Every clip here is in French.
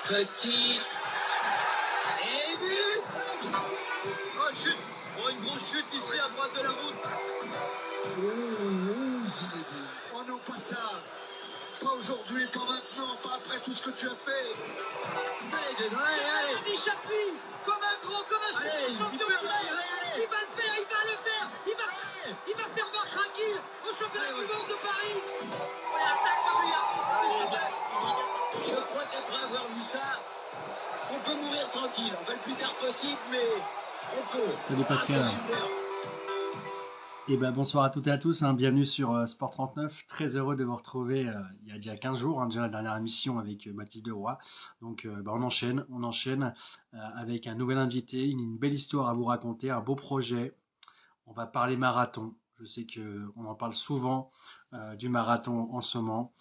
Petit. Et but. Oh, chute. Oh, une grosse chute ici à droite de la route. Oh, Zinedine. Oh non, pas ça. Pas aujourd'hui, pas maintenant, pas après tout ce que tu as fait. Allez. Chapuis, comme un grand, comme un Allez, champion il peut, qu'il est. allez. Il va le faire, il va faire marche tranquille au championnat du monde de Paris. Je crois qu'après avoir vu ça, on peut mourir tranquille. Enfin, le plus tard possible, mais on peut. Salut Pascal. C'est super. Et ben bonsoir à toutes et à tous, bienvenue sur Sport 39. Très heureux de vous retrouver il y a déjà 15 jours, déjà la dernière émission avec Mathilde Roy. Donc on enchaîne avec un nouvel invité, une belle histoire à vous raconter, un beau projet. On va parler marathon. Je sais qu'on en parle souvent du marathon en ce moment.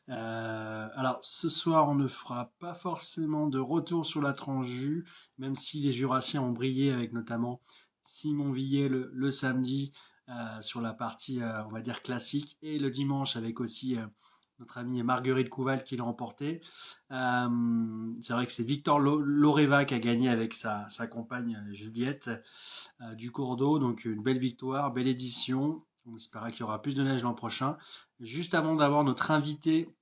Alors ce soir, on ne fera pas forcément de retour sur la tranche jus, même si les Jurassiens ont brillé avec notamment Simon Villet le samedi sur la partie, on va dire, classique, et le dimanche avec aussi notre amie Marguerite Couval qui l'a remporté. C'est vrai que c'est Victor Loreva qui a gagné avec sa compagne Juliette du cours d'eau, donc une belle victoire, belle édition. On espère qu'il y aura plus de neige l'an prochain. Juste avant d'avoir notre invité,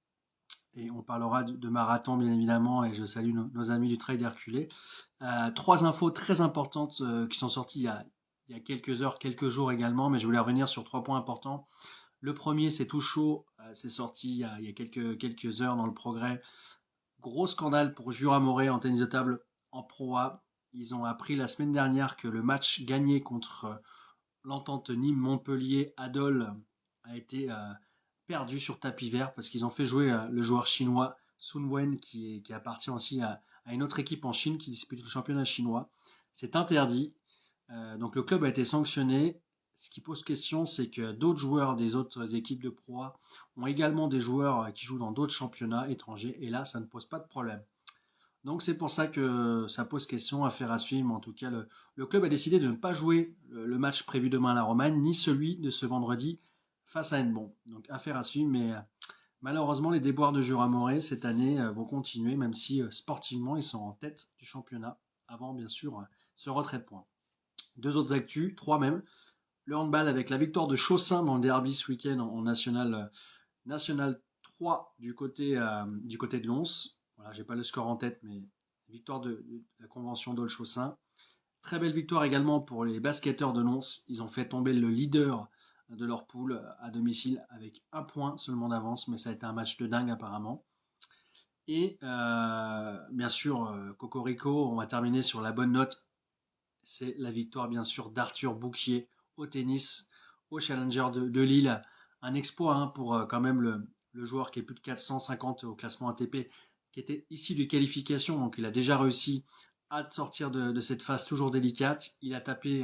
et on parlera de marathon bien évidemment, et je salue nos amis du Trail d'Herculé. Trois infos très importantes qui sont sorties il y a quelques heures, quelques jours également, mais je voulais revenir sur 3 points importants. Le premier, c'est tout chaud, c'est sorti il y a quelques heures dans le Progrès. Gros scandale pour Jura Moré en tennis de table en Pro A. Ils ont appris la semaine dernière que le match gagné contre l'entente Nîmes-Montpellier Adol a été perdu sur tapis vert parce qu'ils ont fait jouer le joueur chinois Sun Wen qui appartient aussi à une autre équipe en Chine qui dispute le championnat chinois. C'est interdit. Donc le club a été sanctionné. Ce qui pose question, c'est que d'autres joueurs des autres équipes de Pro A ont également des joueurs qui jouent dans d'autres championnats étrangers et là, ça ne pose pas de problème. Donc c'est pour ça que ça pose question, affaire à suivre. Mais en tout cas, le club a décidé de ne pas jouer le match prévu demain à la Romagne, ni celui de ce vendredi face à Hennebont. Donc affaire à suivre, mais malheureusement les déboires de Jura Moré cette année vont continuer, même si sportivement ils sont en tête du championnat, avant bien sûr ce retrait de points. 2 autres actus, 3 même. Le handball avec la victoire de Chaussin dans le derby ce week-end en national 3 du côté de Lons. Voilà, j'ai pas le score en tête, mais victoire de la convention d'Olchaussin. Très belle victoire également pour les basketteurs de Lons. Ils ont fait tomber le leader de leur poule à domicile avec 1 point seulement d'avance, mais ça a été un match de dingue apparemment. Et bien sûr, Cocorico, on va terminer sur la bonne note. C'est la victoire bien sûr d'Arthur Bouquier au tennis, au Challenger de Lille. Un exploit pour quand même le joueur qui est plus de 450 au classement ATP, qui était issu de qualification, donc il a déjà réussi à sortir de cette phase toujours délicate. Il a tapé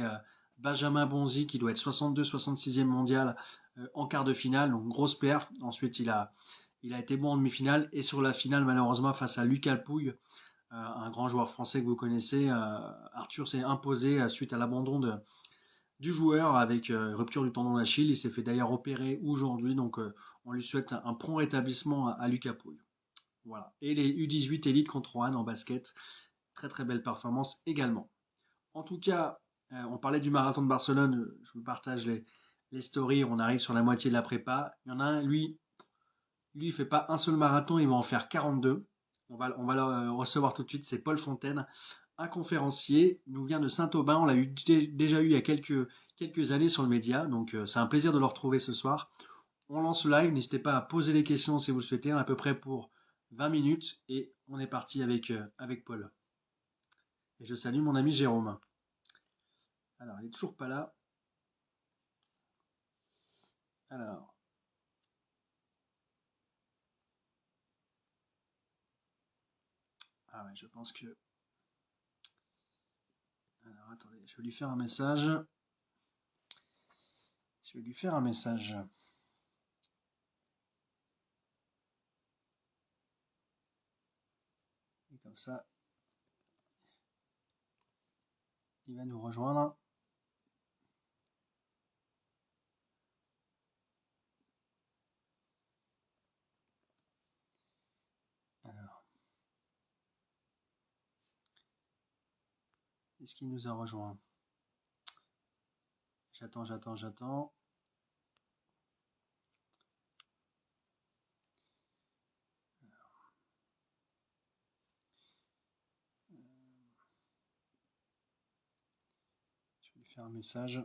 Benjamin Bonzi, qui doit être 62-66e mondial en quart de finale, donc grosse perf. Ensuite, il a été bon en demi-finale, et sur la finale, malheureusement, face à Lucas Pouille, un grand joueur français que vous connaissez, Arthur s'est imposé suite à l'abandon du joueur avec rupture du tendon d'Achille. Il s'est fait d'ailleurs opérer aujourd'hui, donc on lui souhaite un prompt rétablissement à Lucas Pouille. Voilà. Et les U18 Elite contre Roanne en basket, très très belle performance également. En tout cas, on parlait du marathon de Barcelone, je vous partage les stories, on arrive sur la moitié de la prépa. Il y en a un, lui il fait pas un seul marathon, il va en faire 42. On va le recevoir tout de suite, c'est Paul Fontaine, un conférencier, il nous vient de Saint-Aubin, on l'a déjà eu il y a quelques années sur le média, donc c'est un plaisir de le retrouver ce soir. On lance le live, n'hésitez pas à poser des questions si vous le souhaitez, à peu près pour 20 minutes, et on est parti avec Paul. Et je salue mon ami Jérôme. Alors, il n'est toujours pas là. Alors. Ah ouais, je pense que... Alors, attendez, je vais lui faire un message. Et comme ça, il va nous rejoindre. Alors. Est-ce qu'il nous a rejoint? J'attends. Je vais lui faire un message.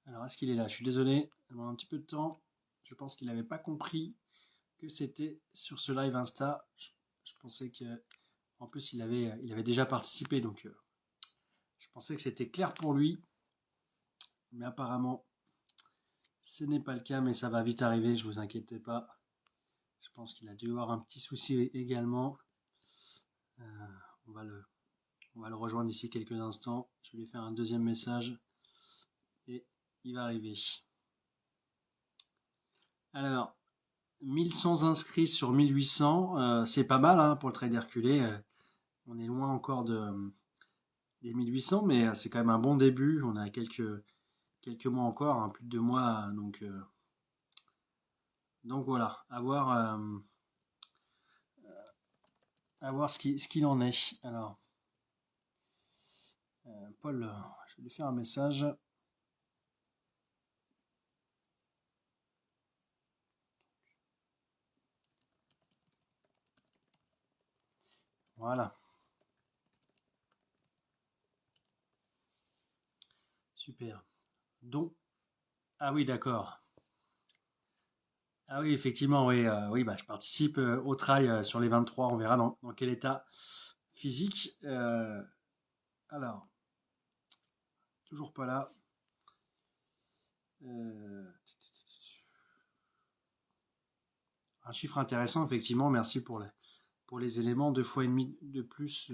Alors, est-ce qu'il est là? Je suis désolé, ça demande un petit peu de temps. Je pense qu'il n'avait pas compris que c'était sur ce live Insta. Je pensais que, en plus, il avait déjà participé, donc je pensais que c'était clair pour lui. Mais apparemment, ce n'est pas le cas, mais ça va vite arriver, je vous inquiétez pas. Je pense qu'il a dû avoir un petit souci également. On va le rejoindre d'ici quelques instants. Je vais lui faire un deuxième message et il va arriver. Alors, 1100 inscrits sur 1800, c'est pas mal hein, pour le trade herculé. On est loin encore des 1800, mais c'est quand même un bon début. On a quelques mois encore, hein, plus de 2 mois. Donc voilà, à voir ce qu'il en est. Alors, Paul, je vais lui faire un message. Voilà. Super. Donc, ah oui, d'accord. Ah oui, effectivement, oui, oui bah, je participe au trail sur les 23. On verra dans quel état physique. Alors, toujours pas là. Un chiffre intéressant, effectivement. Merci pour les éléments. 2,5 fois de plus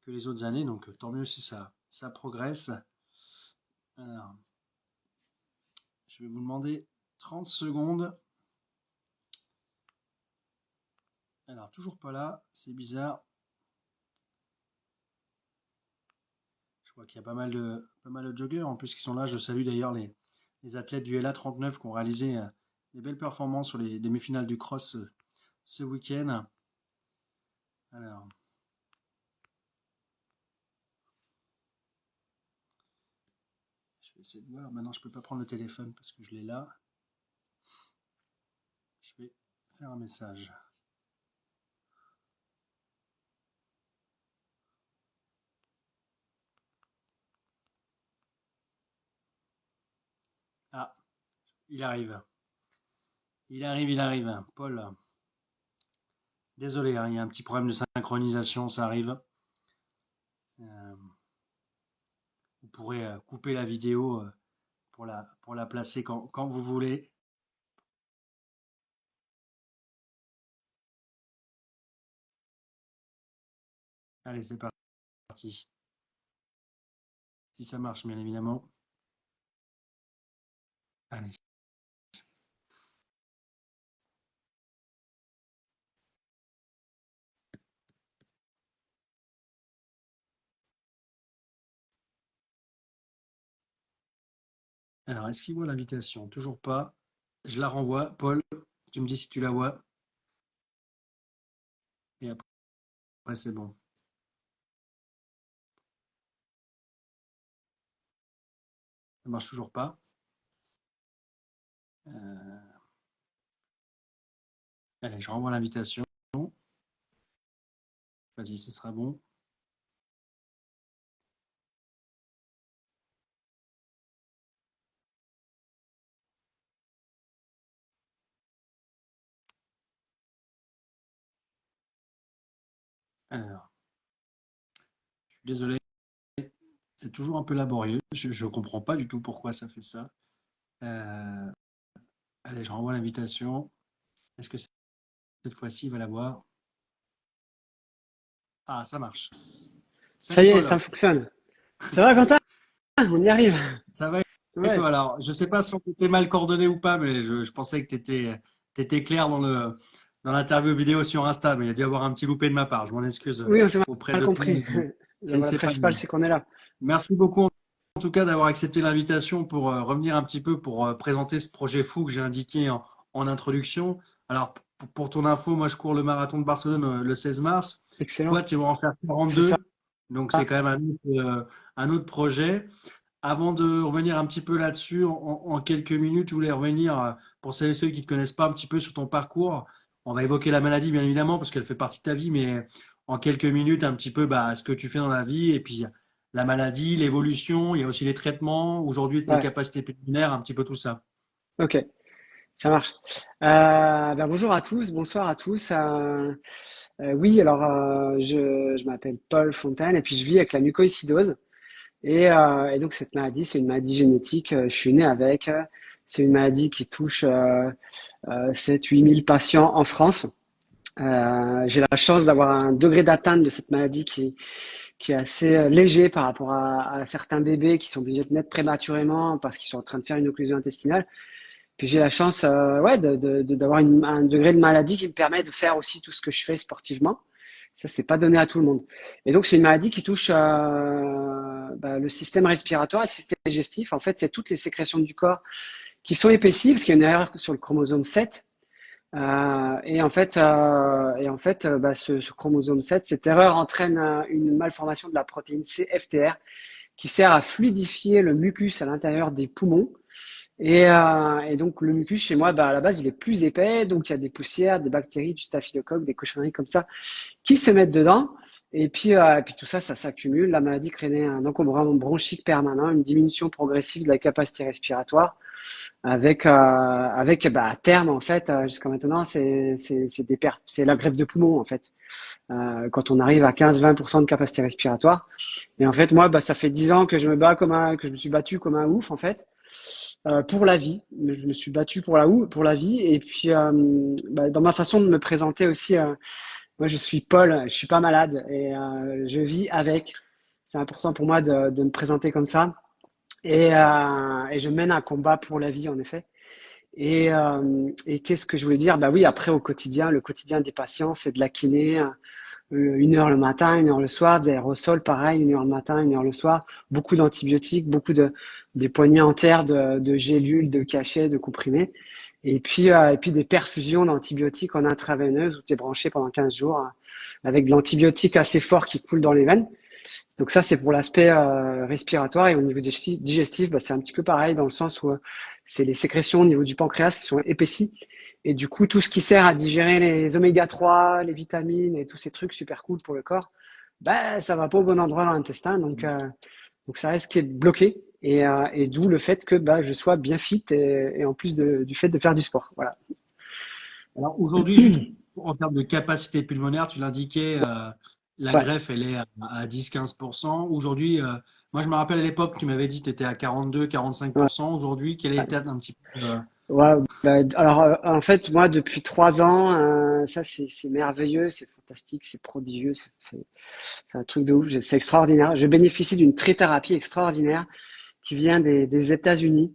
que les autres années. Donc, tant mieux si ça progresse. Alors, je vais vous demander 30 secondes. Alors, toujours pas là. C'est bizarre. Je vois qu'il y a pas mal de joggers en plus qui sont là. Je salue d'ailleurs les athlètes du LA39 qui ont réalisé des belles performances sur les demi-finales du cross ce week-end. Alors, je vais essayer de voir. Maintenant, je ne peux pas prendre le téléphone parce que je l'ai là. Je vais faire un message. Ah, il arrive. Il arrive. Paul. Désolé, hein, il y a un petit problème de synchronisation, ça arrive. Vous pourrez couper la vidéo pour la placer quand vous voulez. Allez, c'est parti. Si ça marche, bien évidemment. Allez. Alors, est-ce qu'il voit l'invitation? Toujours pas. Je la renvoie. Paul, tu me dis si tu la vois. Et après, c'est bon. Ça marche toujours pas. Allez, je renvoie l'invitation. Vas-y, ce sera bon. Alors, je suis désolé. C'est toujours un peu laborieux. Je ne comprends pas du tout pourquoi ça fait ça. Allez, je renvoie l'invitation. Est-ce que cette fois-ci, il va la voir? Ah, ça marche. Ça y est, Paul. ça fonctionne. Ça va, Quentin? On y arrive. Ça va et Ouais. toi? Alors, je ne sais pas si on était mal coordonné ou pas, mais je pensais que tu étais clair dans dans l'interview vidéo sur Insta, mais il y a dû y avoir un petit loupé de ma part. Je m'en excuse Oui, on s'est auprès mal de tout le compris. monde. Le C'est pas principal, grave. c'est qu'on est là. Merci beaucoup en tout cas d'avoir accepté l'invitation pour revenir un petit peu pour présenter ce projet fou que j'ai indiqué en introduction. Alors pour ton info, moi je cours le marathon de Barcelone le 16 mars. Excellent. Toi, tu vas en faire C'est ça. 42, donc c'est quand même un autre projet. Avant de revenir un petit peu là-dessus, en quelques minutes, je voulais revenir pour celles et ceux qui ne te connaissent pas un petit peu sur ton parcours. On va évoquer la maladie bien évidemment parce qu'elle fait partie de ta vie, mais en quelques minutes un petit peu ce que tu fais dans la vie et puis la maladie, l'évolution, il y a aussi les traitements, aujourd'hui tes Ouais. capacités pulmonaires, un petit peu tout ça. Ok. Ça marche. Bonjour à tous, bonsoir à tous. Oui, alors je m'appelle Paul Fontaine et puis je vis avec la mucoïcidose. Et donc cette maladie, c'est une maladie génétique. Je suis né avec. C'est une maladie qui touche 7-8 000 patients en France. J'ai la chance d'avoir un degré d'atteinte de cette maladie qui est assez léger par rapport à certains bébés qui sont obligés de naître prématurément parce qu'ils sont en train de faire une occlusion intestinale. Puis j'ai la chance ouais, d'avoir un degré de maladie qui me permet de faire aussi tout ce que je fais sportivement. Ça, c'est pas donné à tout le monde. Et donc, c'est une maladie qui touche le système respiratoire et le système digestif. En fait, c'est toutes les sécrétions du corps qui sont épaissies parce qu'il y a une erreur sur le chromosome 7. Ce chromosome 7, cette erreur entraîne une malformation de la protéine CFTR qui sert à fluidifier le mucus à l'intérieur des poumons. Et donc le mucus chez moi, à la base, il est plus épais, donc il y a des poussières, des bactéries, du staphylocoque, des cochonneries comme ça qui se mettent dedans. Et puis tout ça, ça s'accumule. La maladie crée un encombrement bronchique permanent, une diminution progressive de la capacité respiratoire, avec à terme en fait, jusqu'à maintenant, c'est c'est la greffe de poumon en fait. Quand on arrive à 15-20% de capacité respiratoire. Et en fait, moi, ça fait 10 ans que que je me suis battu comme un ouf en fait. Pour la vie. Je me suis battu pour la vie. Et puis, dans ma façon de me présenter aussi, moi, je suis Paul, je suis pas malade et je vis avec. C'est important pour moi de me présenter comme ça. Et je mène un combat pour la vie, en effet. Et qu'est-ce que je voulais dire? Bah oui, après, au quotidien, le quotidien des patients, c'est de la kiné, 1 heure le matin, 1 heure le soir, des aérosols, pareil, 1 heure le matin, 1 heure le soir, beaucoup d'antibiotiques, des poignées entières de gélules, de cachets, de comprimés, et puis des perfusions d'antibiotiques en intraveineuse où tu es branché pendant 15 jours avec de l'antibiotique assez fort qui coule dans les veines. Donc ça, c'est pour l'aspect respiratoire. Et au niveau digestif, c'est un petit peu pareil dans le sens où c'est les sécrétions au niveau du pancréas qui sont épaissies. Et du coup, tout ce qui sert à digérer les oméga 3, les vitamines et tous ces trucs super cool pour le corps, ça va pas au bon endroit dans l'intestin. Donc ça reste qui est bloqué. Et d'où le fait que je sois bien fit et en plus du fait de faire du sport. Voilà. Alors aujourd'hui, juste en termes de capacité pulmonaire, tu l'indiquais, la Ouais. greffe, elle est à 10-15%. Aujourd'hui, moi je me rappelle à l'époque, tu m'avais dit que tu étais à 42-45%. Aujourd'hui, quelle est un petit peu Ouais, alors en fait, moi depuis 3 ans, ça c'est merveilleux, c'est fantastique, c'est prodigieux, c'est un truc de ouf, c'est extraordinaire. Je bénéficie d'une trithérapie extraordinaire qui vient des États-Unis.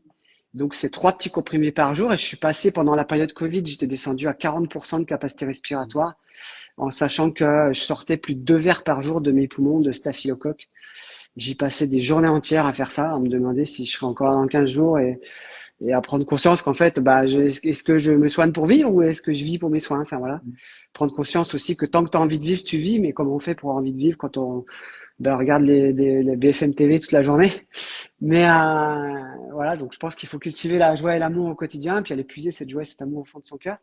Donc c'est 3 petits comprimés par jour et je suis passé pendant la période Covid, j'étais descendu à 40% de capacité respiratoire en sachant que je sortais plus de 2 verres par jour de mes poumons de staphylocoque. J'y passais des journées entières à faire ça, à me demander si je serais encore dans 15 jours et à prendre conscience qu'en fait, est-ce que je me soigne pour vivre ou est-ce que je vis pour mes soins? Enfin voilà, prendre conscience aussi que tant que tu as envie de vivre, tu vis, mais comment on fait pour avoir envie de vivre quand on regarde les BFM TV toute la journée? Mais voilà, donc je pense qu'il faut cultiver la joie et l'amour au quotidien, puis aller puiser cette joie et cet amour au fond de son cœur.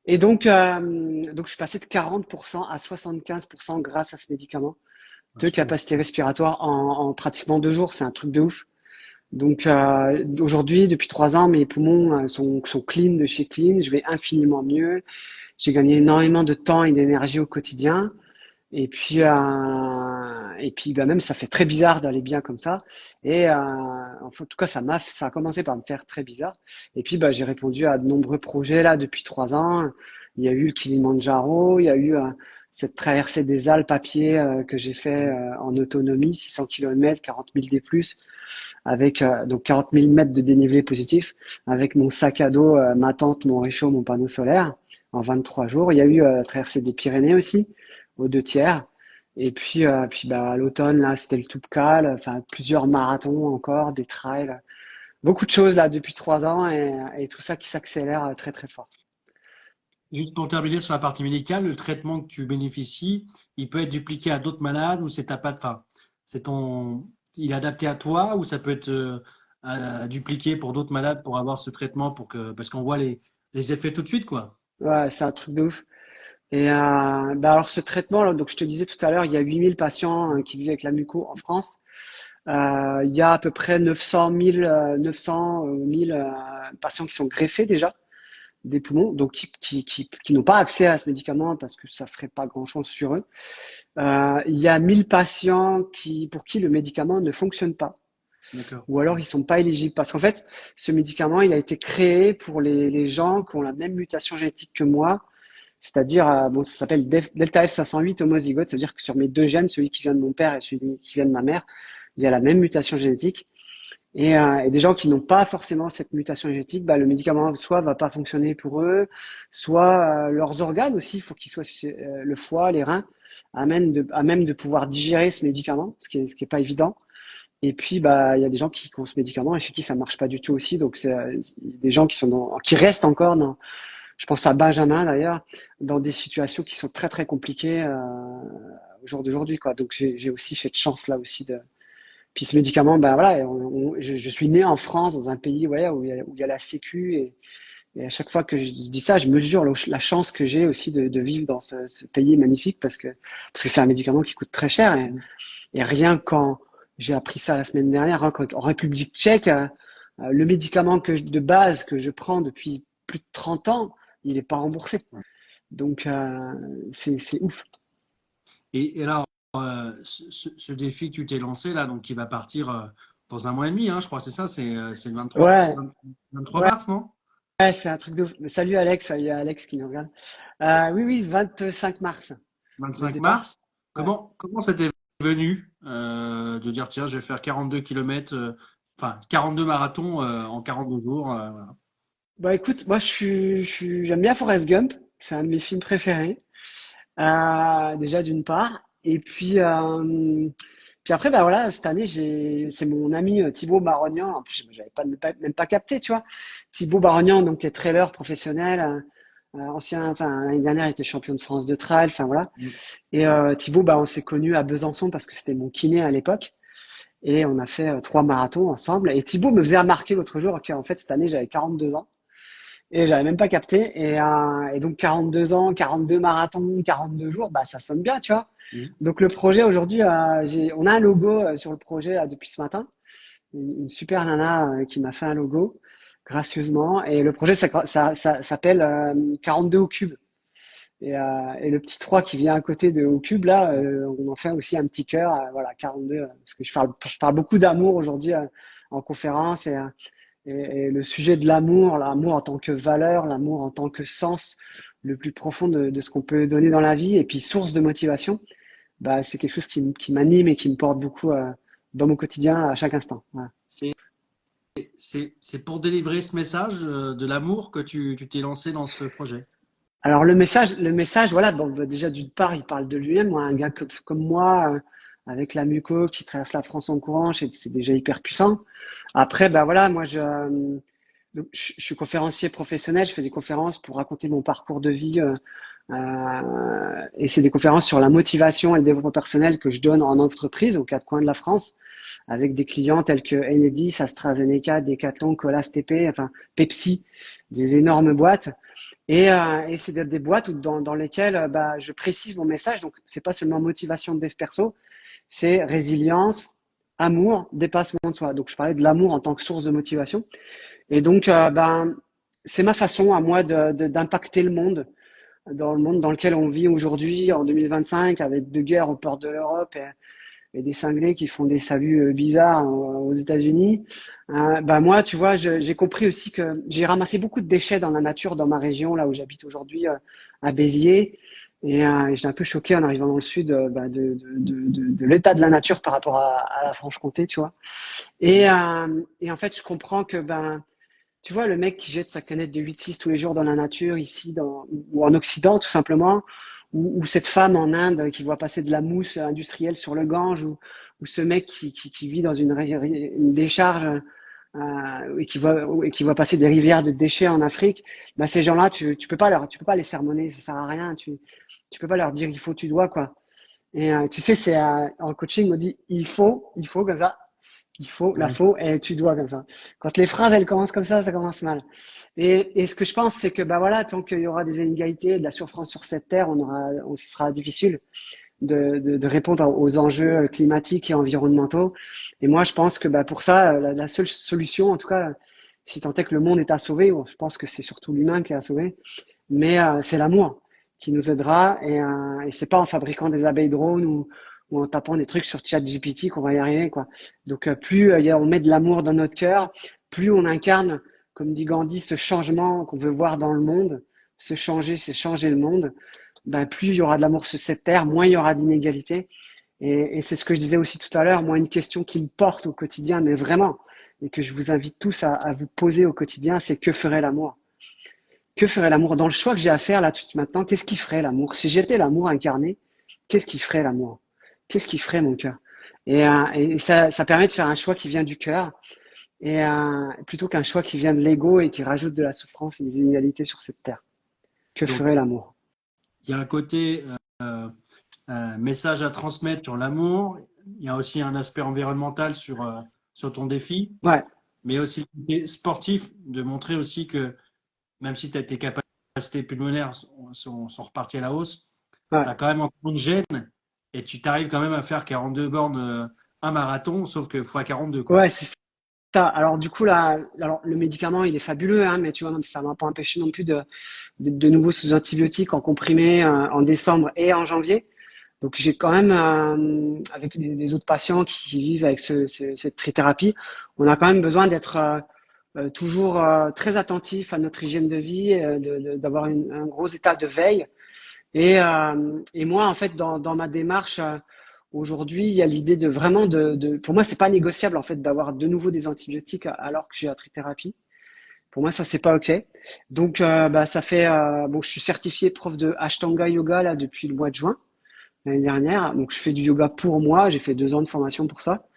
Et donc je suis passé de 40% à 75% grâce à ce médicament de capacité respiratoire en pratiquement 2 jours. C'est un truc de ouf. Donc aujourd'hui, depuis 3 ans, mes poumons sont clean de chez clean. Je vais infiniment mieux. J'ai gagné énormément de temps et d'énergie au quotidien. Et puis même ça fait très bizarre d'aller bien comme ça. Et en tout cas, ça a commencé par me faire très bizarre. Et puis j'ai répondu à de nombreux projets là depuis 3 ans. Il y a eu le Kilimandjaro, il y a eu cette traversée des Alpes à pied que j'ai fait en autonomie, 600 km, 40 000 D+, avec donc 40 000 mètres de dénivelé positif, avec mon sac à dos, ma tente, mon réchaud, mon panneau solaire, en 23 jours. Il y a eu la traversée des Pyrénées aussi, aux 2 tiers. Et puis bah, à l'automne, là, c'était le Toubkal, enfin plusieurs marathons encore, des trails, beaucoup de choses là depuis 3 ans et tout ça qui s'accélère très très fort. Juste pour terminer sur la partie médicale, le traitement que tu bénéficies, il peut être dupliqué à d'autres malades ou c'est ta patte, enfin, c'est ton, il est adapté à toi ou ça peut être dupliqué pour d'autres malades pour avoir ce traitement parce qu'on voit les effets tout de suite, quoi. Ouais, c'est un truc de ouf. Et bah alors ce traitement, là, donc je te disais tout à l'heure, il y a 8000 patients qui vivent avec la muco en France. Il y a à peu près 900 000 patients qui sont greffés déjà des poumons, donc qui n'ont pas accès à ce médicament parce que ça ferait pas grand-chose sur eux. Il y a 1000 patients pour qui le médicament ne fonctionne pas, D'accord. ou alors ils sont pas éligibles parce qu'en fait, ce médicament, il a été créé pour les gens qui ont la même mutation génétique que moi, c'est-à-dire, bon, ça s'appelle Delta F508 homozygote, c'est-à-dire que sur mes 2 gènes, celui qui vient de mon père et celui qui vient de ma mère, il y a la même mutation génétique. Et des gens qui n'ont pas forcément cette mutation génétique, bah, le médicament soit va pas fonctionner pour eux, soit leurs organes aussi, il faut qu'ils soient le foie, les reins, à même de pouvoir digérer ce médicament, ce qui est pas évident. Et puis bah il y a des gens qui ont ce médicament et chez qui ça marche pas du tout aussi, donc c'est des gens qui restent encore dans, je pense à Benjamin d'ailleurs, dans des situations qui sont très très compliquées au jour d'aujourd'hui quoi. Donc j'ai aussi cette chance là aussi de. Puis ce médicament, ben voilà, je suis né en France, dans un pays ouais, où il y a la Sécu, et à chaque fois que je dis ça, je mesure la chance que j'ai aussi de vivre dans ce pays magnifique parce que c'est un médicament qui coûte très cher. Et rien quand j'ai appris ça la semaine dernière, hein, en République tchèque, le médicament de base que je prends depuis plus de 30 ans, il n'est pas remboursé. Donc c'est ouf. Et alors, ce défi que tu t'es lancé là, donc qui va partir dans 1 mois et demi, hein, je crois, c'est ça, c'est le 23, Ouais, 23 ouais, mars, non? ouais, c'est un truc de ouf. Mais salut Alex, il y a Alex qui nous regarde. Oui, oui, 25 mars, le 25 départ. mars. Ouais. Comment c'était venu de dire, tiens, je vais faire 42 km, enfin 42 marathons en 42 jours. Voilà. Bah écoute, moi j'aime bien Forrest Gump, c'est un de mes films préférés. Déjà d'une part, et puis après bah voilà, cette année c'est mon ami Thibaut Barognan. En plus j'avais même pas capté, tu vois. Thibaut Barognan donc qui est trailer professionnel, ancien, enfin l'année dernière il était champion de France de trail, enfin voilà. Et Thibaut bah on s'est connus à Besançon parce que c'était mon kiné à l'époque. Et on a fait 3 marathons ensemble. Et Thibaut me faisait remarquer l'autre jour qu'en fait cette année j'avais 42 ans. Et j'avais même pas capté. Et donc 42 ans, 42 marathons, 42 jours, bah ça sonne bien, tu vois. Mhm. Donc le projet aujourd'hui, on a un logo sur le projet depuis ce matin. Une super nana qui m'a fait un logo gracieusement. Et le projet, ça s'appelle 42 au cube. Et le petit 3 qui vient à côté de au cube, là, on en fait aussi un petit cœur. Voilà, 42. Parce que je parle beaucoup d'amour aujourd'hui en conférence. Et le sujet de l'amour en tant que valeur, l'amour en tant que sens le plus profond de ce qu'on peut donner dans la vie, et puis source de motivation, bah, c'est quelque chose qui m'anime et qui me porte beaucoup dans mon quotidien à chaque instant. Voilà. C'est c'est pour délivrer ce message de l'amour que tu t'es lancé dans ce projet. Alors le message, voilà, bon, bah, déjà d'une part, il parle de lui-même, moi, un gars comme moi, avec la muco qui traverse la France en courant, c'est déjà hyper puissant. Après, bah voilà, moi donc, je suis conférencier professionnel, je fais des conférences pour raconter mon parcours de vie, et c'est des conférences sur la motivation et le développement personnel que je donne en entreprise aux 4 coins de la France, avec des clients tels que Enedis, AstraZeneca, Decathlon, Colas, TP, enfin Pepsi, des énormes boîtes. Et c'est des boîtes dans lesquelles bah, je précise mon message. Donc, c'est pas seulement motivation de dev perso, c'est résilience, amour, dépassement de soi. Donc, je parlais de l'amour en tant que source de motivation. Et donc, ben, c'est ma façon à moi d'impacter le monde dans lequel on vit aujourd'hui, en 2025, avec deux guerres aux portes de l'Europe et des cinglés qui font des saluts bizarres aux États-Unis. Bah moi, tu vois, j'ai compris aussi que j'ai ramassé beaucoup de déchets dans la nature, dans ma région, là où j'habite aujourd'hui, à Béziers. Et j'étais un peu choqué en arrivant dans le sud bah, de l'état de la nature par rapport à la Franche-Comté, tu vois. Et en fait, je comprends que ben tu vois, le mec qui jette sa canette de 8-6 tous les jours dans la nature, ici, ou en Occident, tout simplement, ou cette femme en Inde qui voit passer de la mousse industrielle sur le Gange, ou ce mec qui vit dans une décharge et qui voit passer des rivières de déchets en Afrique, bah, ces gens-là, tu peux pas les sermonner, ça sert à rien, tu peux pas leur dire il faut, tu dois, quoi. Et tu sais, c'est en coaching, on dit il faut comme ça, il faut, la Ouais. faut et tu dois comme ça. Quand les phrases elles commencent comme ça commence mal. Et ce que je pense, c'est que bah voilà, tant qu'il y aura des inégalités, de la souffrance sur cette terre, ce sera difficile de répondre aux enjeux climatiques et environnementaux. Et moi, je pense que bah pour ça, la seule solution, en tout cas, si tant est que le monde est à sauver, bon, je pense que c'est surtout l'humain qui est à sauver, mais c'est l'amour qui nous aidera et c'est pas en fabriquant des abeilles drones ou en tapant des trucs sur ChatGPT qu'on va y arriver, quoi. Donc plus on met de l'amour dans notre cœur, plus on incarne, comme dit Gandhi, ce changement qu'on veut voir dans le monde, se changer, c'est changer le monde. Ben, plus il y aura de l'amour sur cette terre, moins il y aura d'inégalités. Et c'est ce que je disais aussi tout à l'heure, moi une question qui me porte au quotidien, mais vraiment, et que je vous invite tous à vous poser au quotidien, c'est que ferait l'amour? Que ferait l'amour dans le choix que j'ai à faire là tout de suite maintenant? Qu'est-ce qui ferait l'amour? Si j'étais l'amour incarné, qu'est-ce qui ferait l'amour? Qu'est-ce qui ferait mon cœur? Et ça permet de faire un choix qui vient du cœur plutôt qu'un choix qui vient de l'ego et qui rajoute de la souffrance et des inégalités sur cette terre. Que Donc, ferait l'amour? il y a un côté message à transmettre sur l'amour. Il y a aussi un aspect environnemental sur ton défi, Ouais, mais aussi le côté sportif, de montrer aussi que même si tes capacités pulmonaires sont reparties à la hausse, tu ouais. as quand même encore une gêne et tu t'arrives quand même à faire 42 bornes, un marathon, sauf que fois 42, quoi. Ouais, c'est ça. Alors du coup là, alors le médicament il est fabuleux, hein, mais tu vois, ça m'a pas empêché non plus de nouveau sous antibiotiques en comprimé en décembre et en janvier. Donc j'ai quand même avec des autres patients qui vivent avec cette trithérapie, on a quand même besoin d'être toujours très attentif à notre hygiène de vie, d'avoir un gros état de veille. Et moi, en fait, dans ma démarche aujourd'hui, il y a l'idée de vraiment pour moi, c'est pas négociable en fait d'avoir de nouveau des antibiotiques alors que j'ai la trithérapie. Pour moi, ça c'est pas ok. Donc, bah, ça fait bon, je suis certifié prof de Ashtanga Yoga là depuis le mois de juin l'année dernière. Donc, je fais du yoga pour moi. J'ai fait 2 ans de formation pour ça.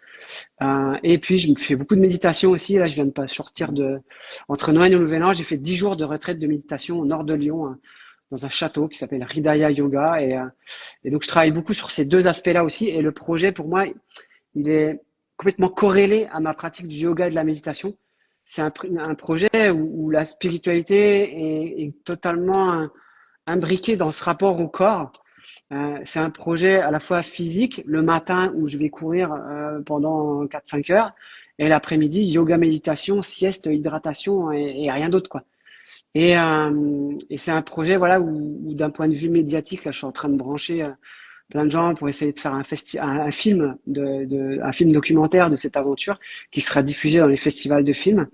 Et puis, je me fais beaucoup de méditation aussi. Là, je viens de pas sortir entre Noël et le Nouvel An, j'ai fait 10 jours de retraite de méditation au nord de Lyon, hein, dans un château qui s'appelle Hridaya Yoga. Et donc, je travaille beaucoup sur ces 2 aspects-là aussi. Et le projet, pour moi, il est complètement corrélé à ma pratique du yoga et de la méditation. C'est un projet où la spiritualité est totalement imbriquée dans ce rapport au corps. C'est un projet à la fois physique, le matin où je vais courir pendant 4-5 heures, et l'après-midi, yoga, méditation, sieste, hydratation et rien d'autre, quoi. Et c'est un projet voilà où d'un point de vue médiatique, là, je suis en train de brancher plein de gens pour essayer de faire un film un film documentaire de cette aventure qui sera diffusé dans les festivals de films.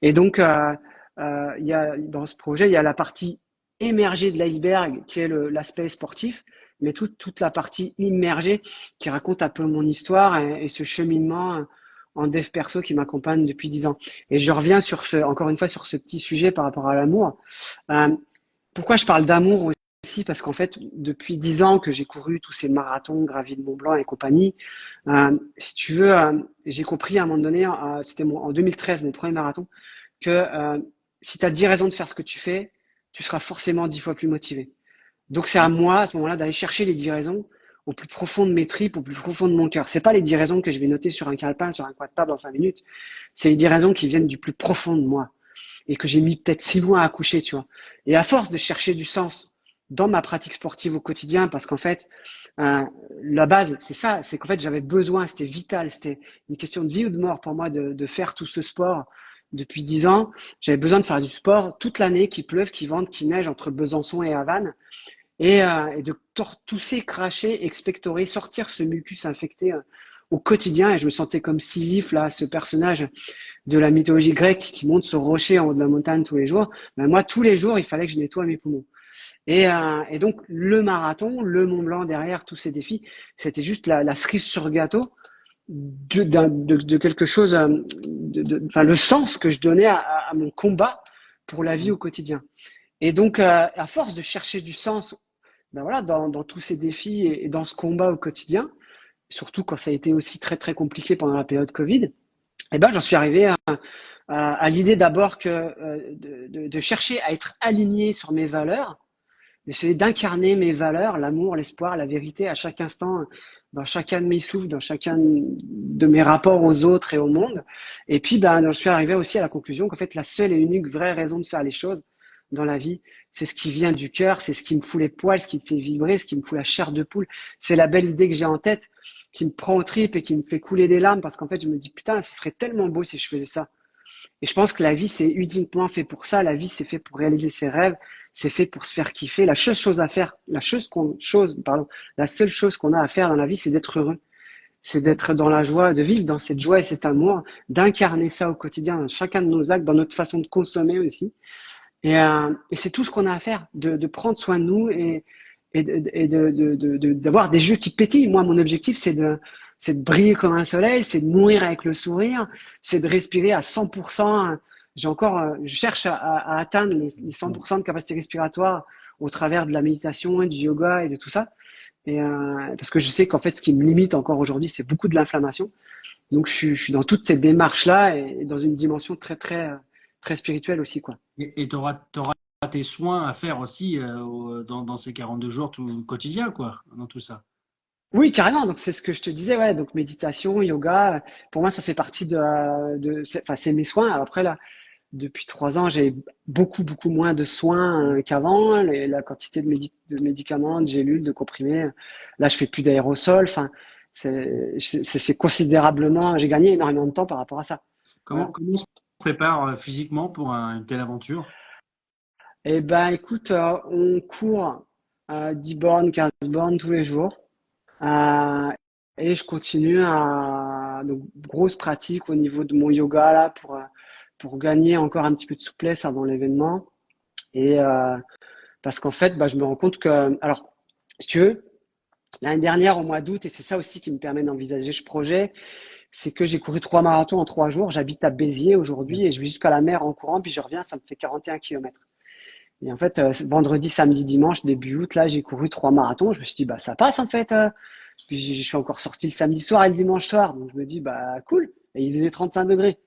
Et donc il y a dans ce projet, il y a la partie émergée de l'iceberg qui est l'aspect sportif, mais toute la partie immergée qui raconte un peu mon histoire et ce cheminement en dev perso qui m'accompagne depuis 10 ans. Et je reviens encore une fois sur ce petit sujet par rapport à l'amour. Pourquoi je parle d'amour aussi? Parce qu'en fait, depuis 10 ans que j'ai couru tous ces marathons, gravi le Mont Blanc et compagnie, si tu veux, j'ai compris à un moment donné, c'était en 2013, mon premier marathon, que si tu as 10 raisons de faire ce que tu fais, tu seras forcément 10 fois plus motivé. Donc c'est à moi, à ce moment-là, d'aller chercher les 10 raisons au plus profond de mes tripes, au plus profond de mon cœur. C'est pas les 10 raisons que je vais noter sur un calepin, sur un coin de table dans 5 minutes. C'est les 10 raisons qui viennent du plus profond de moi et que j'ai mis peut-être si loin à coucher, tu vois. Et à force de chercher du sens dans ma pratique sportive au quotidien, parce qu'en fait, la base, c'est ça, c'est qu'en fait, j'avais besoin, c'était vital, c'était une question de vie ou de mort pour moi de faire tout ce sport depuis 10 ans. J'avais besoin de faire du sport toute l'année, qu'il pleuve, qu'il vente, qu'il neige entre Besançon et Havane. Et de tousser, cracher, expectorer, sortir ce mucus infecté au quotidien. Et je me sentais comme Sisyphe, là, ce personnage de la mythologie grecque qui monte ce rocher en haut de la montagne tous les jours. Ben, moi, tous les jours, il fallait que je nettoie mes poumons. Et donc, le marathon, le Mont Blanc derrière, tous ces défis, c'était juste la cerise sur gâteau de quelque chose enfin, le sens que je donnais à mon combat pour la vie au quotidien. Et donc, à force de chercher du sens, ben voilà, dans tous ces défis et dans ce combat au quotidien, surtout quand ça a été aussi très très compliqué pendant la période Covid, et ben j'en suis arrivé à l'idée d'abord que de chercher à être aligné sur mes valeurs, d'essayer d'incarner mes valeurs, l'amour, l'espoir, la vérité à chaque instant, dans chacun de mes souffles, dans chacun de mes rapports aux autres et au monde. Et puis, ben, j'en suis arrivé aussi à la conclusion qu'en fait, la seule et unique vraie raison de faire les choses dans la vie, c'est ce qui vient du cœur, c'est ce qui me fout les poils, ce qui me fait vibrer, ce qui me fout la chair de poule. C'est la belle idée que j'ai en tête, qui me prend aux tripes et qui me fait couler des larmes parce qu'en fait, je me dis, putain, ce serait tellement beau si je faisais ça. Et je pense que la vie, c'est uniquement fait pour ça. La vie, c'est fait pour réaliser ses rêves. C'est fait pour se faire kiffer. La seule chose à faire, la seule chose qu'on a à faire dans la vie, c'est d'être heureux. C'est d'être dans la joie, de vivre dans cette joie et cet amour, d'incarner ça au quotidien, dans chacun de nos actes, dans notre façon de consommer aussi. Et c'est tout ce qu'on a à faire, de prendre soin de nous et d'avoir des yeux qui pétillent. Moi, mon objectif, c'est de briller comme un soleil, c'est de mourir avec le sourire, c'est de respirer à 100%. Je cherche à atteindre les 100% de capacité respiratoire au travers de la méditation et du yoga et de tout ça. Et parce que je sais qu'en fait, ce qui me limite encore aujourd'hui, c'est beaucoup de l'inflammation. Donc, je suis dans toutes ces démarches-là et dans une dimension très, très, très spirituelle aussi, quoi. Et tu auras tes soins à faire aussi dans ces 42 jours tout quotidien, quoi, dans tout ça. Oui, carrément. Donc, c'est ce que je te disais, ouais. Donc, méditation, yoga, pour moi, ça fait partie c'est mes soins. Alors après, là, depuis 3 ans, j'ai beaucoup, beaucoup moins de soins qu'avant. La quantité de médicaments, de gélules, de comprimés. Là, je fais plus d'aérosols. Enfin, c'est considérablement, j'ai gagné énormément de temps par rapport à ça. Comment on se prépare physiquement pour une telle aventure? Eh ben, écoute, on court 10 bornes, 15 bornes tous les jours. Et je continue donc, grosse pratique au niveau de mon yoga là pour gagner encore un petit peu de souplesse avant l'événement. Et parce qu'en fait, bah, je me rends compte que, alors, si tu veux, l'année dernière au mois d'août, et c'est ça aussi qui me permet d'envisager ce projet, c'est que j'ai couru 3 marathons en 3 jours. J'habite à Béziers aujourd'hui et je vais jusqu'à la mer en courant, puis je reviens, ça me fait 41 km. Et en fait, vendredi, samedi, dimanche, début août, là, j'ai couru 3 marathons. Je me suis dit, bah, ça passe en fait. Puis je suis encore sorti le samedi soir et le dimanche soir. Donc je me dis, bah cool. Et il faisait 35 degrés.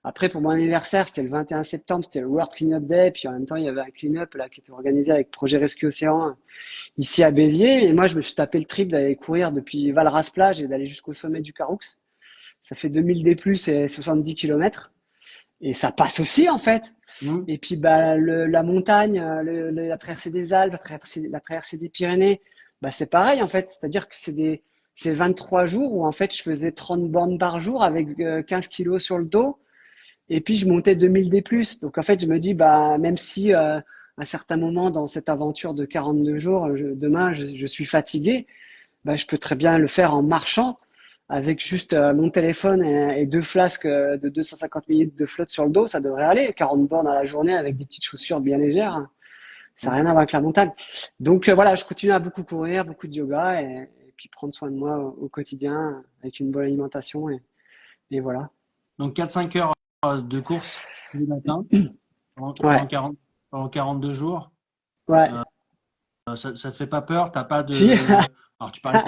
Après, pour mon anniversaire, c'était le 21 septembre, c'était le World Cleanup Day. Puis en même temps, il y avait un clean-up là qui était organisé avec Projet Rescue Océan ici à Béziers. Et moi, je me suis tapé le trip d'aller courir depuis Valras-Plage et d'aller jusqu'au sommet du Caroux. Ça fait 2000 D+, et 70 km. Et ça passe aussi, en fait. Et puis, bah, la montagne, la traversée des Alpes, la traversée des Pyrénées, bah, c'est pareil, en fait. C'est-à-dire que c'est 23 jours où, en fait, je faisais 30 bornes par jour avec 15 kilos sur le dos. Et puis, je montais 2000 D+. Donc, en fait, je me dis, bah, même si, à un certain moment dans cette aventure de 42 jours, demain, je suis fatigué, bah, je peux très bien le faire en marchant avec juste mon téléphone et 2 flasques de 250 ml de flotte sur le dos, ça devrait aller. 40 bornes à la journée avec des petites chaussures bien légères, ça n'a rien à voir avec la montagne. Donc voilà, je continue à beaucoup courir, beaucoup de yoga et puis prendre soin de moi au quotidien avec une bonne alimentation et voilà. Donc 4-5 heures de course le matin pendant 42 jours. Ouais. Ça te fait pas peur? T'as pas de. Si. Alors tu parlais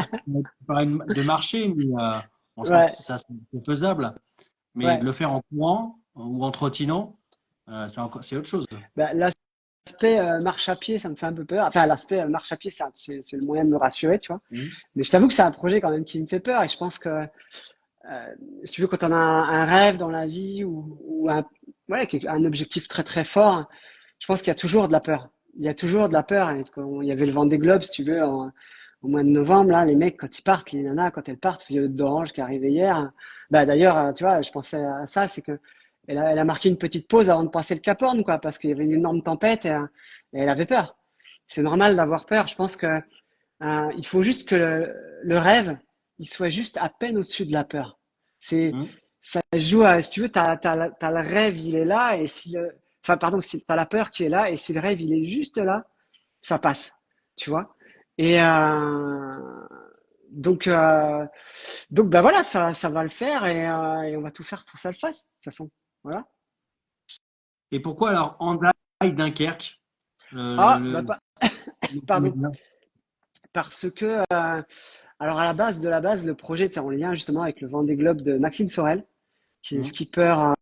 de marcher, mais Ouais. ça c'est faisable. Mais Ouais. de le faire en courant ou en trottinant, c'est autre chose. Bah, l'aspect marche à pied, ça me fait un peu peur. Enfin, l'aspect marche à pied, c'est le moyen de me rassurer, tu vois. Mais je t'avoue que c'est un projet quand même qui me fait peur et je pense que si tu veux, quand on a un rêve dans la vie ou un objectif très très fort, je pense qu'il y a toujours de la peur. Il y a toujours de la peur. Et il y avait le Vendée Globe, si tu veux, au mois de novembre, là, les mecs, quand ils partent, les nanas, quand elles partent, Violet d'Orange qui est arrivée hier. Bah, d'ailleurs, tu vois, je pensais à ça, c'est que elle a marqué une petite pause avant de passer le Cap Horn, quoi, parce qu'il y avait une énorme tempête et elle avait peur. C'est normal d'avoir peur. Je pense que il faut juste que le rêve, il soit juste à peine au-dessus de la peur. Ça joue si tu veux, t'as le rêve, il est là, et si t'as la peur qui est là, et si le rêve, il est juste là, ça passe, tu vois. Et donc, donc bah voilà, ça va le faire et on va tout faire pour que ça le fasse, de toute façon. Voilà. Et pourquoi alors Hendaye Dunkerque? Ah, Le, bah, le- pardon. Parce que, alors à la base de la base, le projet était en lien justement avec le Vendée Globe de Maxime Sorel, qui est Mhm. skipper,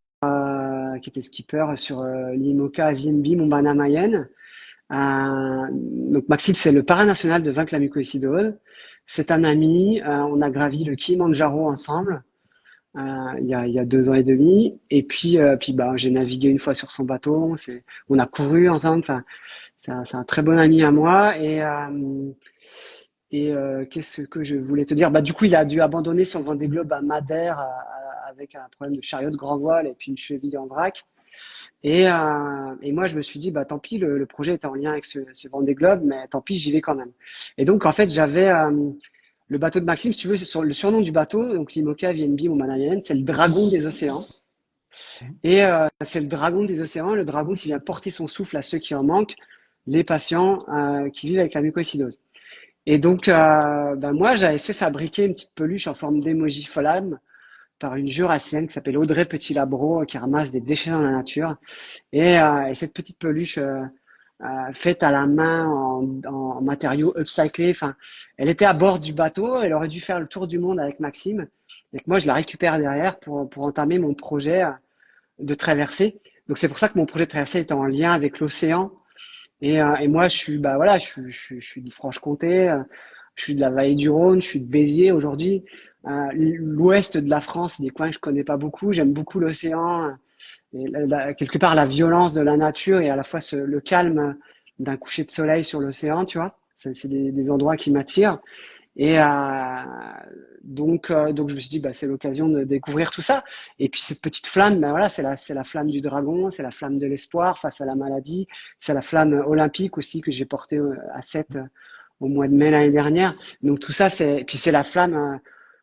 qui était skipper sur l'IMOCA VNB Montbana Mayenne. Donc Maxime, c'est le parrain national de Vaincre la mucoviscidose. C'est un ami. On a gravi le Kilimandjaro ensemble il y a 2 ans et demi. Et puis bah, j'ai navigué une fois sur son bateau. On a couru ensemble. Enfin, c'est un très bon ami à moi. Et qu'est-ce que je voulais te dire? Bah, du coup, il a dû abandonner son Vendée Globe à Madère avec un problème de chariot de grand voile et puis une cheville en vrac. Et moi, je me suis dit, bah, tant pis, le projet était en lien avec ce Vendée Globe, mais tant pis, j'y vais quand même. Et donc, en fait, j'avais le bateau de Maxime, si tu veux, le surnom du bateau, donc l'IMOCA VNB Montmanaïenne, c'est le dragon des océans. Et c'est le dragon des océans, le dragon qui vient porter son souffle à ceux qui en manquent, les patients qui vivent avec la mucoviscidose. Et donc, ben moi, j'avais fait fabriquer une petite peluche en forme d'émoji flamme par une jurassienne qui s'appelle Audrey Petit-Labro, qui ramasse des déchets dans la nature. Et cette petite peluche faite à la main en matériaux upcyclés, enfin, elle était à bord du bateau, elle aurait dû faire le tour du monde avec Maxime. Et que moi, je la récupère derrière pour entamer mon projet de traversée. Donc, c'est pour ça que mon projet de traversée est en lien avec l'océan. Et moi, je suis, bah voilà, je suis de Franche-Comté, je suis de la vallée du Rhône, je suis de Béziers aujourd'hui. L'ouest de la France, des coins que je connais pas beaucoup. J'aime beaucoup l'océan, et quelque part la violence de la nature et à la fois le calme d'un coucher de soleil sur l'océan, tu vois. C'est des endroits qui m'attirent. Et donc je me suis dit, bah, c'est l'occasion de découvrir tout ça. Et puis cette petite flamme, ben voilà, c'est la flamme du dragon, c'est la flamme de l'espoir face à la maladie, c'est la flamme olympique aussi que j'ai portée à Sète au mois de mai l'année dernière. Donc tout ça, et puis c'est la flamme,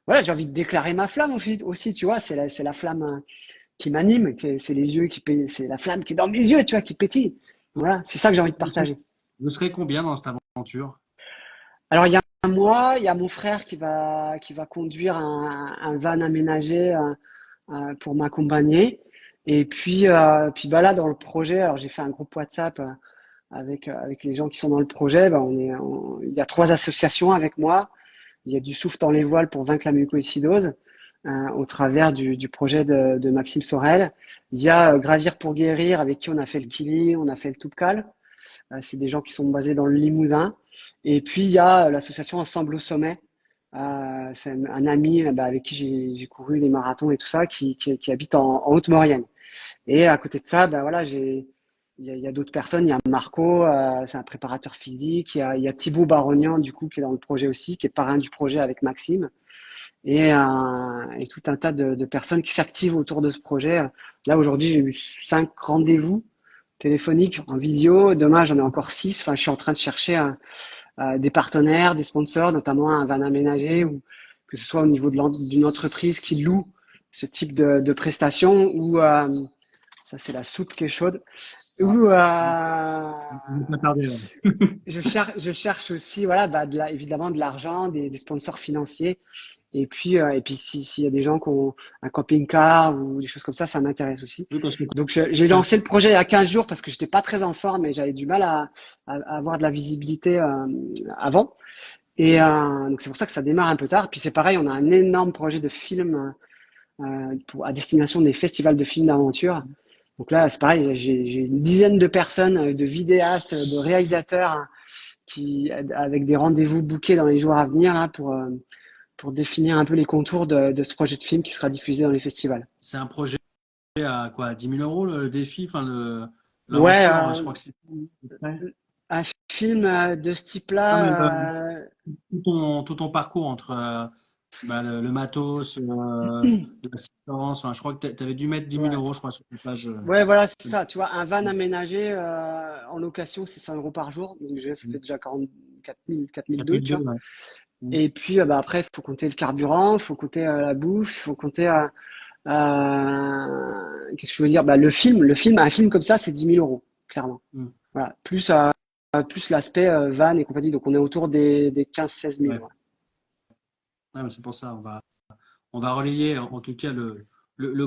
voilà, j'ai envie de déclarer ma flamme aussi, tu vois, c'est la flamme qui m'anime, c'est les yeux c'est la flamme qui est dans mes yeux, tu vois, qui pétille. Voilà, c'est ça que j'ai envie de partager. Vous serez combien dans cette aventure? Alors, il y a un mois, il y a mon frère qui va conduire un van aménagé pour m'accompagner. Et puis bah là, dans le projet, alors j'ai fait un groupe WhatsApp avec les gens qui sont dans le projet. Bah, il y a 3 associations avec moi. Il y a du souffle dans les voiles pour vaincre la mucoviscidose au travers du projet de Maxime Sorel. Il y a Gravir pour guérir avec qui on a fait le Kili, on a fait le Toubkal. C'est des gens qui sont basés dans le Limousin. Et puis, il y a l'association Ensemble au sommet. C'est un ami bah, avec qui j'ai couru les marathons et tout ça, qui habite en Haute-Maurienne. Et à côté de ça, bah, voilà, il y a d'autres personnes. Il y a Marco, c'est un préparateur physique. Il y a Thibaut Barognan, du coup, qui est dans le projet aussi, qui est parrain du projet avec Maxime. Et tout un tas de personnes qui s'activent autour de ce projet. Là, aujourd'hui, j'ai eu 5 rendez-vous téléphonique, en visio. Demain, j'en ai encore 6. Enfin, je suis en train de chercher des partenaires, des sponsors, notamment un van aménagé, ou que ce soit au niveau d'une entreprise qui loue ce type de prestations, ou ça c'est la soupe qui est chaude, ou Pas tarder, ouais. je cherche aussi, voilà, bah, évidemment de l'argent, des sponsors financiers. Et puis s'il y a des gens qui ont un camping-car ou des choses comme ça m'intéresse aussi. Oui, parce que Donc j'ai lancé le projet il y a 15 jours parce que j'étais pas très en forme et j'avais du mal à avoir de la visibilité avant. Donc c'est pour ça que ça démarre un peu tard. Puis c'est pareil, on a un énorme projet de film à destination des festivals de films d'aventure. Donc là, c'est pareil, j'ai une dizaine de personnes, de vidéastes, de réalisateurs avec des rendez-vous bookés dans les jours à venir là, pour définir un peu les contours de ce projet de film qui sera diffusé dans les festivals. c'est un projet à quoi? 10 000 euros le défi, enfin Ouais, l'aventure, je crois que c'est. Ouais. un film de ce Non, mais, type-là, tout ton parcours entre bah, le matos, l'assistance, enfin, je crois que tu avais dû mettre 10 000 ouais. euros, je crois, sur ta page. Ouais, voilà, c'est ça. Tu vois, un van aménagé en location, c'est 100 euros par jour. Donc déjà, ça fait déjà 44 000, 4 200, tu vois. Ouais. Et puis bah, après, il faut compter le carburant, il faut compter la bouffe, il faut compter qu'est-ce que je veux dire? Bah, un film comme ça, c'est 10 000 euros, clairement. Mm. Voilà. Plus l'aspect van et compagnie. Donc on est autour des 15 16 000. Ouais. Ouais. Ouais, mais c'est pour ça, on va relayer en tout cas le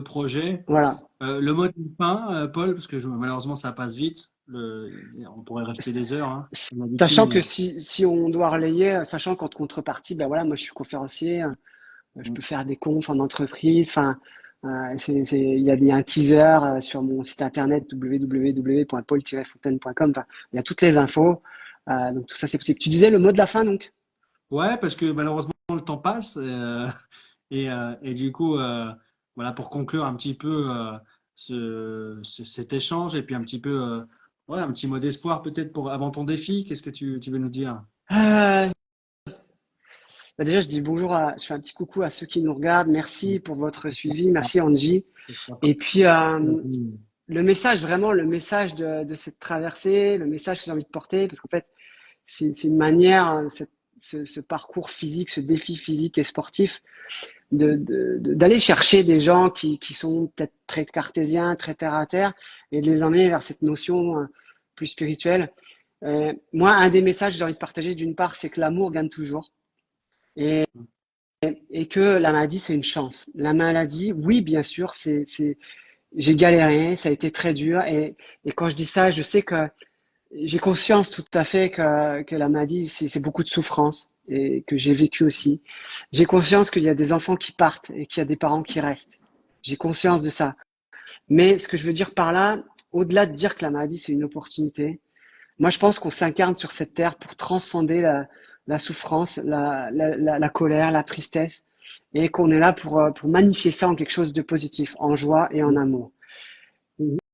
projet. Voilà. Le mot de fin, Paul, parce que malheureusement ça passe vite. On pourrait rester des heures, hein, comme Sachant d'habitude, que mais si on doit relayer, sachant qu'en contrepartie, ben voilà, moi je suis conférencier, je peux faire des confs en entreprise. Enfin, il y a un teaser sur mon site internet www.paul-fontaine.com. Enfin, il y a toutes les infos. Donc tout ça c'est possible. Tu disais le mot de la fin donc? ouais, parce que malheureusement le temps passe et du coup, voilà, pour conclure un petit peu cet échange et puis un petit peu, ouais, un petit mot d'espoir peut-être pour avant ton défi. Qu'est-ce que tu veux nous dire? Euh, Bah déjà, je dis bonjour je fais un petit coucou à ceux qui nous regardent. Merci pour votre suivi. Merci Angie. Et puis, le message, vraiment, le message de cette traversée, le message que j'ai envie de porter, parce qu'en fait, c'est une manière, ce parcours physique, ce défi physique et sportif, d'aller chercher des gens qui sont peut-être très cartésiens, très terre à terre, et de les emmener vers cette notion plus spirituelle. Moi, un des messages que j'ai envie de partager, d'une part, c'est que l'amour gagne toujours. Et, et que la maladie, c'est une chance. La maladie, oui, bien sûr, j'ai galéré, ça a été très dur. Et quand je dis ça, je sais que j'ai conscience tout à fait que la maladie, c'est beaucoup de souffrance et que j'ai vécu aussi. J'ai conscience qu'il y a des enfants qui partent et qu'il y a des parents qui restent. J'ai conscience de ça. Mais ce que je veux dire par là, au-delà de dire que la maladie, c'est une opportunité, moi, je pense qu'on s'incarne sur cette terre pour transcender la souffrance, la colère, la tristesse, et qu'on est là pour magnifier ça en quelque chose de positif, en joie et en amour.